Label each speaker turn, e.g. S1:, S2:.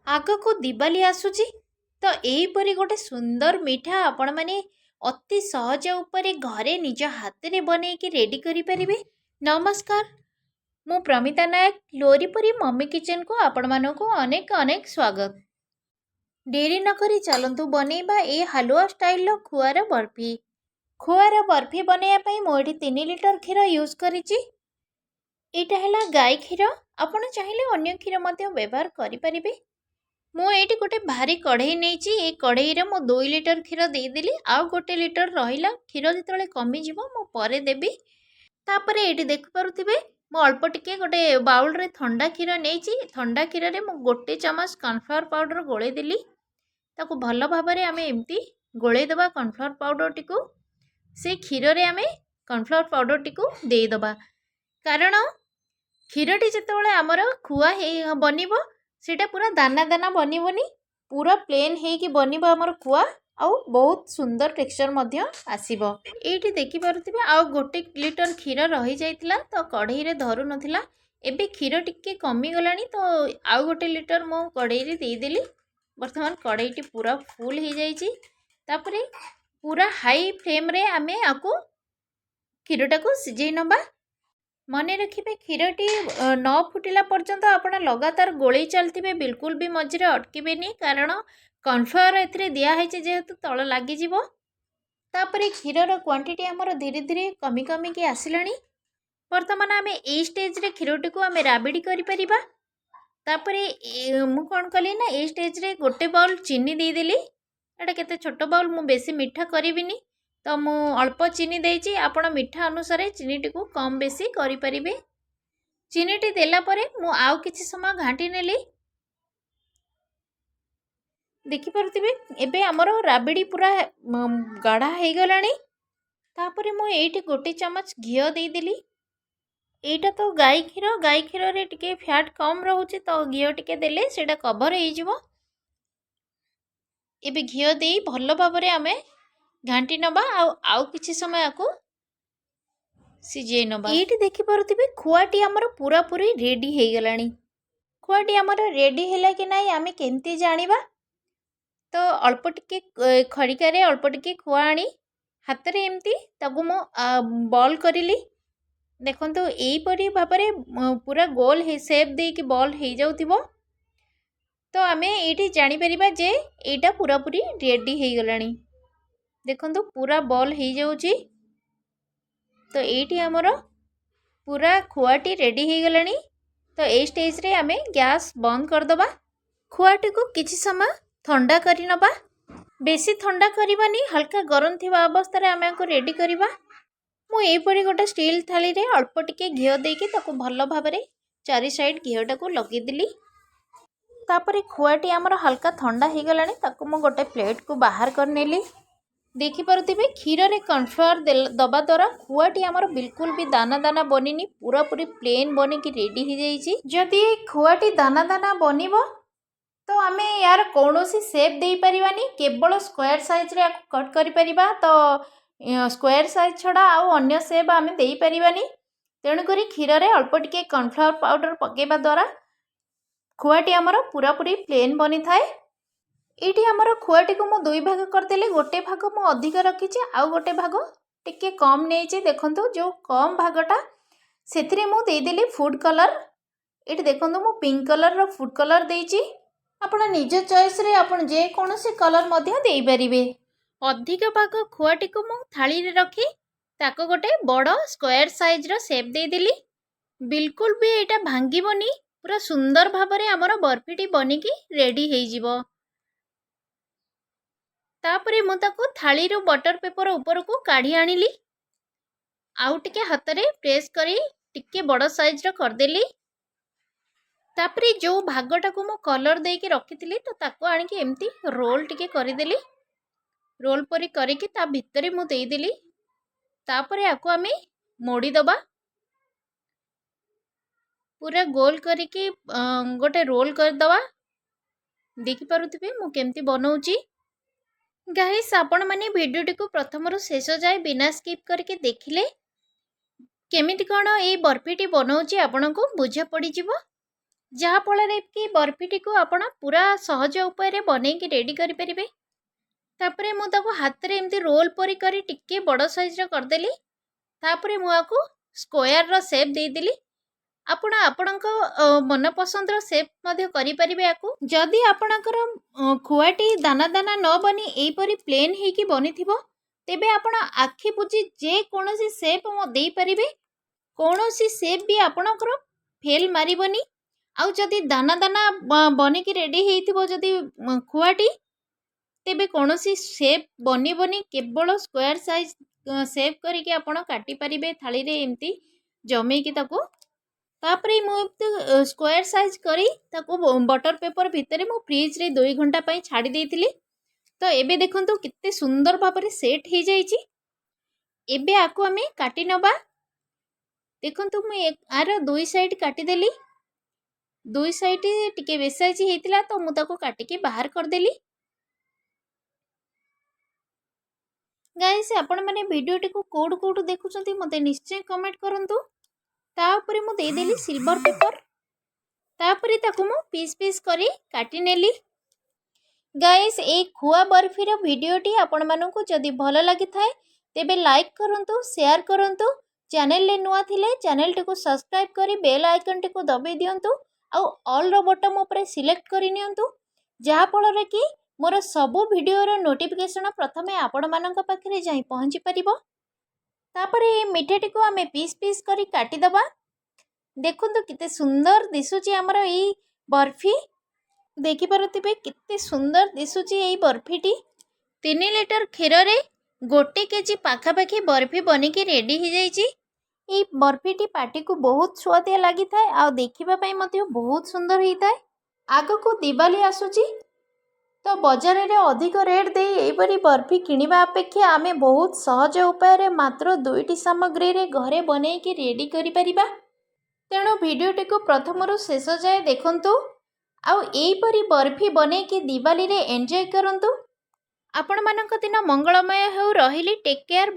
S1: ଆଗକୁ ଦିବାଲି ଆସୁଛି ତ ଏହିପରି ଗୋଟେ ସୁନ୍ଦର ମିଠା ଆପଣମାନେ ଅତି ସହଜ ଉପରେ ଘରେ ନିଜ ହାତରେ ବନେଇକି ରେଡ଼ି କରିପାରିବେ। ନମସ୍କାର, ମୁଁ ପ୍ରମିତା ନାୟକ ଲୋରିପୁରୀ ମମି କିଚେନକୁ ଆପଣମାନଙ୍କୁ ଅନେକ ଅନେକ ସ୍ୱାଗତ। ଡେରି ନକରି ଚାଲନ୍ତୁ ବନେଇବା ଏ ହାଲୁଆ ଷ୍ଟାଇଲର ଖୁଆର ବର୍ଫି। ଖୁଆର ବର୍ଫି ବନେଇବା ପାଇଁ ମୁଁ ଏଠି 3 ଲିଟର କ୍ଷୀର ୟୁଜ୍ କରିଛି। ଏଇଟା ହେଲା ଗାଈ କ୍ଷୀର, ଆପଣ ଚାହିଁଲେ ଅନ୍ୟ କ୍ଷୀର ମଧ୍ୟ ବ୍ୟବହାର କରିପାରିବେ। ମୁଁ ଏଇଠି ଗୋଟେ ଭାରି କଢ଼େଇ ନେଇଛି। ଏ କଢ଼େଇରେ ମୁଁ 2 ଲିଟର କ୍ଷୀର ଦେଇଦେଲି, ଆଉ 1 ଲିଟର ରହିଲା। କ୍ଷୀର ଯେତେବେଳେ କମିଯିବ ମୁଁ ପରେ ଦେବି। ତାପରେ ଏଇଠି ଦେଖିପାରୁଥିବେ ମୁଁ ଅଳ୍ପ ଟିକେ ଗୋଟେ ବାଉଲରେ ଥଣ୍ଡା କ୍ଷୀର ନେଇଛି। ଥଣ୍ଡା କ୍ଷୀରରେ ମୁଁ 1 ଚାମଚ କର୍ଣ୍ଣଫ୍ଲାୱାର ପାଉଡ଼ର ଗୋଳେଇ ଦେଲି। ତାକୁ ଭଲ ଭାବରେ ଆମେ ଏମିତି ଗୋଳେଇ ଦେବା କର୍ଣ୍ଣଫ୍ଲାୱାର ପାଉଡ଼ରଟିକୁ। ସେ କ୍ଷୀରରେ ଆମେ କର୍ଣ୍ଣଫ୍ଲାୱାର ପାଉଡ଼ରଟିକୁ ଦେଇଦେବା, କାରଣ କ୍ଷୀରଟି ଯେତେବେଳେ ଆମର ଖୁଆ ବନିବ ସେଇଟା ପୁରା ଦାନା ଦାନା ବନିବନି, ପୁରା ପ୍ଲେନ୍ ହେଇକି ବନିବ ଆମର ଖୁଆ, ଆଉ ବହୁତ ସୁନ୍ଦର ଟେକ୍ସଚର ମଧ୍ୟ ଆସିବ। ଏଇଠି ଦେଖିପାରୁଥିବେ ଆଉ 1 ଲିଟର କ୍ଷୀର ରହିଯାଇଥିଲା, ତ କଢ଼େଇରେ ଧରୁନଥିଲା। ଏବେ କ୍ଷୀର ଟିକେ କମିଗଲାଣି, ତ ଆଉ 1 ଲିଟର ମୁଁ କଢ଼େଇରେ ଦେଇଦେଲି। ବର୍ତ୍ତମାନ କଢ଼େଇଟି ପୁରା ଫୁଲ୍ ହେଇଯାଇଛି। ତାପରେ ପୁରା ହାଇ ଫ୍ଲେମ୍ରେ ଆମେ ଆକୁ କ୍ଷୀରଟାକୁ ସିଝେଇ ନେବା। ମନେ ରଖିବେ, କ୍ଷୀରଟି ନ ଫୁଟିଲା ପର୍ଯ୍ୟନ୍ତ ଆପଣ ଲଗାତାର ଗୋଳେଇ ଚାଲିଥିବେ, ବିଲକୁଲ ବି ମଝିରେ ଅଟକିବେନି, କାରଣ କର୍ଣ୍ଣଫ୍ଲାୱାର ଏଥିରେ ଦିଆହେଇଛି ଯେହେତୁ ତଳ ଲାଗିଯିବ। ତାପରେ କ୍ଷୀରର କ୍ୱାଣ୍ଟିଟି ଆମର ଧୀରେ ଧୀରେ କମି କମିକି ଆସିଲାଣି। ବର୍ତ୍ତମାନ ଆମେ ଏଇ ଷ୍ଟେଜ୍ରେ କ୍ଷୀରଟିକୁ ଆମେ ରାବିଡ଼ି କରିପାରିବା। ତାପରେ ମୁଁ କ'ଣ କଲି ନା, ଏଇ ଷ୍ଟେଜ୍ରେ 1 ବାଉଲ୍ ଚିନି ଦେଇଦେଲି। ଏଇଟା କେତେ ଛୋଟ ବାଉଲ୍, ମୁଁ ବେଶୀ ମିଠା କରିବିନି, ତ ମୁଁ ଅଳ୍ପ ଚିନି ଦେଇଛି। ଆପଣ ମିଠା ଅନୁସାରେ ଚିନିଟିକୁ କମ୍ ବେଶୀ କରିପାରିବେ। ଚିନିଟି ଦେଲା ପରେ ମୁଁ ଆଉ କିଛି ସମୟ ଘାଣ୍ଟି ନେଲି। ଦେଖିପାରୁଥିବେ ଏବେ ଆମର ରାବିଡ଼ି ପୁରା ଗାଢ଼ା ହେଇଗଲାଣି। ତାପରେ ମୁଁ ଏଇଠି 1 ଚାମଚ ଘିଅ ଦେଇଦେଲି। ଏଇଟା ତ ଗାଈ କ୍ଷୀରରେ ଟିକେ ଫ୍ୟାଟ୍ କମ୍ ରହୁଛି, ତ ଘିଅ ଟିକେ ଦେଲେ ସେଇଟା କଭର ହେଇଯିବ। ଏବେ ଘିଅ ଦେଇ ଭଲ ଭାବରେ ଆମେ ଘାଣ୍ଟି ନେବା, ଆଉ କିଛି ସମୟ ଆକୁ ସିଝେଇ ନେବା। ଏଇଠି ଦେଖିପାରୁଥିବେ ଖୁଆଟି ଆମର ପୁରାପୁରି ରେଡ଼ି ହେଇଗଲାଣି। ଖୁଆଟି ଆମର ରେଡ଼ି ହେଲା କି ନାହିଁ ଆମେ କେମିତି ଜାଣିବା? ତ ଅଳ୍ପ ଟିକେ ଖଡ଼ିକାରେ ଅଳ୍ପ ଟିକେ ଖୁଆ ଆଣି ହାତରେ ଏମିତି ତାକୁ ମୁଁ ବଲ୍ କରିଲି। ଦେଖନ୍ତୁ ଏଇପରି ଭାବରେ ପୁରା ଗୋଲ ସେପ୍ ଦେଇକି ବଲ୍ ହେଇଯାଉଥିବ, ତ ଆମେ ଏଇଠି ଜାଣିପାରିବା ଯେ ଏଇଟା ପୁରାପୁରି ରେଡ଼ି ହେଇଗଲାଣି। ଦେଖନ୍ତୁ ପୁରା ବଲ୍ ହେଇଯାଉଛି, ତ ଏଇଠି ଆମର ପୁରା ଖୁଆଟି ରେଡ଼ି ହେଇଗଲାଣି। ତ ଏଇ ଷ୍ଟେଜ୍ରେ ଆମେ ଗ୍ୟାସ୍ ବନ୍ଦ କରିଦେବା। ଖୁଆଟିକୁ କିଛି ସମୟ ଥଣ୍ଡା କରିନେବା। ବେଶୀ ଥଣ୍ଡା କରିବାନି, ହାଲକା ଗରମ ଥିବା ଅବସ୍ଥାରେ ଆମେ ଆକୁ ରେଡ଼ି କରିବା। ମୁଁ ଏଇପରି ଗୋଟେ ଷ୍ଟିଲ୍ ଥାଳିରେ ଅଳ୍ପ ଟିକେ ଘିଅ ଦେଇକି ତାକୁ ଭଲ ଭାବରେ 4 ସାଇଡ଼୍ ଘିଅଟାକୁ ଲଗେଇଦେଲି। ତାପରେ ଖୁଆଟି ଆମର ହାଲକା ଥଣ୍ଡା ହେଇଗଲାଣି, ତାକୁ ମୁଁ ଗୋଟେ ପ୍ଲେଟ୍କୁ ବାହାର କରିନେଲି। ଦେଖିପାରୁଥିବେ କ୍ଷୀରରେ କର୍ଣ୍ଣଫ୍ଲାୱାର ଦେବା ଦ୍ୱାରା ଖୁଆଟି ଆମର ବିଲକୁଲ ବି ଦାନା ଦାନା ବନିନି, ପୁରାପୁରି ପ୍ଲେନ୍ ବନିକି ରେଡ଼ି ହେଇଯାଇଛି। ଯଦି ଖୁଆଟି ଦାନା ଦାନା ବନିବ ତ ଆମେ ୟାର କୌଣସି ସେପ୍ ଦେଇପାରିବାନି, କେବଳ ସ୍କୋୟାର ସାଇଜ୍ରେ ଆକୁ କଟ୍ କରିପାରିବା। ତ ସ୍କୋୟାର ସାଇଜ୍ ଛଡ଼ା ଆଉ ଅନ୍ୟ ସେପ୍ ଆମେ ଦେଇପାରିବାନି। ତେଣୁକରି କ୍ଷୀରରେ ଅଳ୍ପ ଟିକେ କର୍ଣ୍ଣଫ୍ଲାୱାର ପାଉଡ଼ର ପକାଇବା ଦ୍ୱାରା ଖୁଆଟି ଆମର ପୁରାପୁରି ପ୍ଲେନ୍ ବନିଥାଏ। ଏଇଠି ଆମର ଖୁଆଟିକୁ ମୁଁ 2 ଭାଗ କରିଦେଲି। 1 ଭାଗ ମୁଁ ଅଧିକ ରଖିଛି, ଆଉ 1 ଭାଗ ଟିକେ କମ୍ ନେଇଛି। ଦେଖନ୍ତୁ ଯେଉଁ କମ୍ ଭାଗଟା ସେଥିରେ ମୁଁ ଦେଇଦେଲି ଫୁଡ଼୍ କଲର୍। ଏଇଠି ଦେଖନ୍ତୁ ମୁଁ ପିଙ୍କ କଲର୍ର ଫୁଡ଼୍ କଲର୍ ଦେଇଛି। ଆପଣ ନିଜ ଚଏସ୍ରେ ଆପଣ ଯେକୌଣସି କଲର୍ ମଧ୍ୟ ଦେଇପାରିବେ। ଅଧିକ ଭାଗ ଖୁଆଟିକୁ ମୁଁ ଥାଳିରେ ରଖି ତାକୁ ଗୋଟେ ବଡ଼ ସ୍କୋୟାର ସାଇଜ୍ର ସେପ୍ ଦେଇଦେଲି। ବିଲକୁଲ ବି ଏଇଟା ଭାଙ୍ଗିବନି, ପୁରା ସୁନ୍ଦର ଭାବରେ ଆମର ବର୍ଫିଟି ବନିକି ରେଡ଼ି ହେଇଯିବ। ତାପରେ ମୁଁ ତାକୁ ଥାଳିରୁ ବଟର ପେପର ଉପରକୁ କାଢ଼ି ଆଣିଲି। ଆଉ ଟିକେ ହାତରେ ପ୍ରେସ୍ କରି ଟିକେ ବଡ଼ ସାଇଜ୍ର କରିଦେଲି। ତାପରେ ଯେଉଁ ଭାଗଟାକୁ ମୁଁ କଲର୍ ଦେଇକି ରଖିଥିଲି, ତ ତାକୁ ଆଣିକି ଏମିତି ରୋଲ୍ ଟିକେ କରିଦେଲି। ରୋଲ୍ ପରି କରିକି ତା ଭିତରେ ମୁଁ ଦେଇଦେଲି। ତାପରେ ଆକୁ ଆମେ ମୋଡ଼ିଦେବା। ପୁରା ଗୋଲ କରିକି ଗୋଟେ ରୋଲ୍ କରିଦେବା। ଦେଖିପାରୁଥିବେ ମୁଁ କେମିତି ବନଉଛି। ଗାଇସ୍, ଆପଣମାନେ ଭିଡ଼ିଓଟିକୁ ପ୍ରଥମରୁ ଶେଷ ଯାଏ ବିନା ସ୍କିପ୍ କରିକି ଦେଖିଲେ କେମିତି କ'ଣ ଏଇ ବର୍ଫିଟି ବନଉଛି ଆପଣଙ୍କୁ ବୁଝା ପଡ଼ିଯିବ। ଯାହାଫଳରେ କି ବର୍ଫିଟିକୁ ଆପଣ ପୁରା ସହଜ ଉପାୟରେ ବନେଇକି ରେଡ଼ି କରିପାରିବେ। ତାପରେ ମୁଁ ତାକୁ ହାତରେ ଏମିତି ରୋଲ୍ ପରି କରି ଟିକେ ବଡ଼ ସାଇଜ୍ର କରିଦେଲି। ତାପରେ ମୁଁ ଆକୁ ସ୍କୋୟାରର ସେପ୍ ଦେଇଦେଲି। ଆପଣ ଆପଣଙ୍କ ମନ ପସନ୍ଦର ସେପ୍ ମଧ୍ୟ କରିପାରିବେ ୟାକୁ। ଯଦି ଆପଣଙ୍କର ଖୁଆଟି ଦାନା ଦାନା ନ ବନି ଏଇପରି ପ୍ଲେନ୍ ହେଇକି ବନିଥିବ, ତେବେ ଆପଣ ଆଖି ବୁଜି ଯେକୌଣସି ସେପ୍ ଦେଇପାରିବେ। କୌଣସି ସେପ୍ ବି ଆପଣଙ୍କର ଫେଲ୍ ମାରିବନି। ଆଉ ଯଦି ଦାନା ଦାନା ବନିକି ରେଡ଼ି ହେଇଥିବ ଯଦି ଖୁଆଟି, ତେବେ କୌଣସି ସେପ୍ ବନିବନି। କେବଳ ସ୍କୋୟାର ସାଇଜ୍ ସେପ୍ କରିକି ଆପଣ କାଟିପାରିବେ ଥାଳିରେ ଏମିତି ଜମେଇକି ତାକୁ। ତାପରେ ମୁଁ ଏମିତି ସ୍କୋୟାର ସାଇଜ୍ କରି ତାକୁ ବଟର ପେପର ଭିତରେ ମୁଁ ଫ୍ରିଜ୍ରେ 2 ଘଣ୍ଟା ପାଇଁ ଛାଡ଼ି ଦେଇଥିଲି। ତ ଏବେ ଦେଖନ୍ତୁ କେତେ ସୁନ୍ଦର ଭାବରେ ସେଟ୍ ହେଇଯାଇଛି। ଏବେ ଆକୁ ଆମେ କାଟି ନେବା। ଦେଖନ୍ତୁ ମୁଁ ଆର 2 ସାଇଡ୍ କାଟିଦେଲି। 2 ସାଇଡ୍ ଟିକେ ବେଶୀ ସାଇଜ୍ ହେଇଥିଲା ତ ମୁଁ ତାକୁ କାଟିକି ବାହାର କରିଦେଲି। ଗାଇସ୍, ଆପଣମାନେ ଭିଡ଼ିଓଟିକୁ କୋଉଠୁ ଦେଖୁଛନ୍ତି ମୋତେ ନିଶ୍ଚୟ କମେଣ୍ଟ କରନ୍ତୁ। ତା ଉପରେ ମୁଁ ଦେଇଦେଲି ସିଲଭର ପେପର। ତାପରେ ତାକୁ ମୁଁ ପିସ୍ ପିସ୍ କରି କାଟି ନେଲି। ଗାଇସ୍, ଏଇ ଖୁଆ ବର୍ଫିର ଭିଡ଼ିଓଟି ଆପଣମାନଙ୍କୁ ଯଦି ଭଲ ଲାଗିଥାଏ ତେବେ ଲାଇକ୍ କରନ୍ତୁ, ସେୟାର କରନ୍ତୁ। ଚ୍ୟାନେଲରେ ନୂଆ ଥିଲେ ଚ୍ୟାନେଲଟିକୁ ସବସ୍କ୍ରାଇବ୍ କରି ବେଲ୍ ଆଇକନଟିକୁ ଦବାଇ ଦିଅନ୍ତୁ। ଆଉ ଅଲ୍ର ବଟନ୍ ଉପରେ ସିଲେକ୍ଟ କରିନିଅନ୍ତୁ, ଯାହାଫଳରେ କି ମୋର ସବୁ ଭିଡ଼ିଓର ନୋଟିଫିକେସନ୍ ପ୍ରଥମେ ଆପଣମାନଙ୍କ ପାଖରେ ଯାଇ ପହଞ୍ଚି ପାରିବ। ତାପରେ এই ମିଠାଟିକୁ ଆମେ ପିସ୍ ପିସ୍ କରି କାଟିଦେବା। ଦେଖନ୍ତୁ କେତେ ସୁନ୍ଦର ଦିଶୁଛି ଆମର ଏଇ ବର୍ଫି। ଦେଖିପାରୁଥିବେ କେତେ ସୁନ୍ଦର ଦିଶୁଛି ଏଇ ବର୍ଫିଟି। 3 ଲିଟର କ୍ଷୀରରେ 1 କେଜି ପାଖାପାଖି ବର୍ଫି ବନିକି ରେଡ଼ି ହେଇଯାଇଛି। এই ବର୍ଫିଟି ପାଟିକୁ ବହୁତ ସୁଆଦିଆ ଲାଗିଥାଏ ଆଉ ଦେଖିବା ପାଇଁ ମଧ୍ୟ ବହୁତ ସୁନ୍ଦର ହେଇଥାଏ। ଆଗକୁ ଦିୱାଲି ଆସୁଛି, ତ ବଜାରରେ ଅଧିକ ରେଟ୍ ଦେଇ ଏହିପରି ବର୍ଫି କିଣିବା ଅପେକ୍ଷା ଆମେ ବହୁତ ସହଜ ଉପାୟରେ ମାତ୍ର 2ଟି ସାମଗ୍ରୀରେ ଘରେ ବନେଇକି ରେଡ଼ି କରିପାରିବା। ତେଣୁ ଭିଡ଼ିଓଟିକୁ ପ୍ରଥମରୁ ଶେଷ ଯାଏ ଦେଖନ୍ତୁ ଆଉ ଏହିପରି ବର୍ଫି ବନେଇକି ଦିୱାଲିରେ ଏନ୍ଜୟ କରନ୍ତୁ। ଆପଣମାନଙ୍କ ଦିନ ମଙ୍ଗଳମୟ ହେଉ। ରହିଲି। Take care.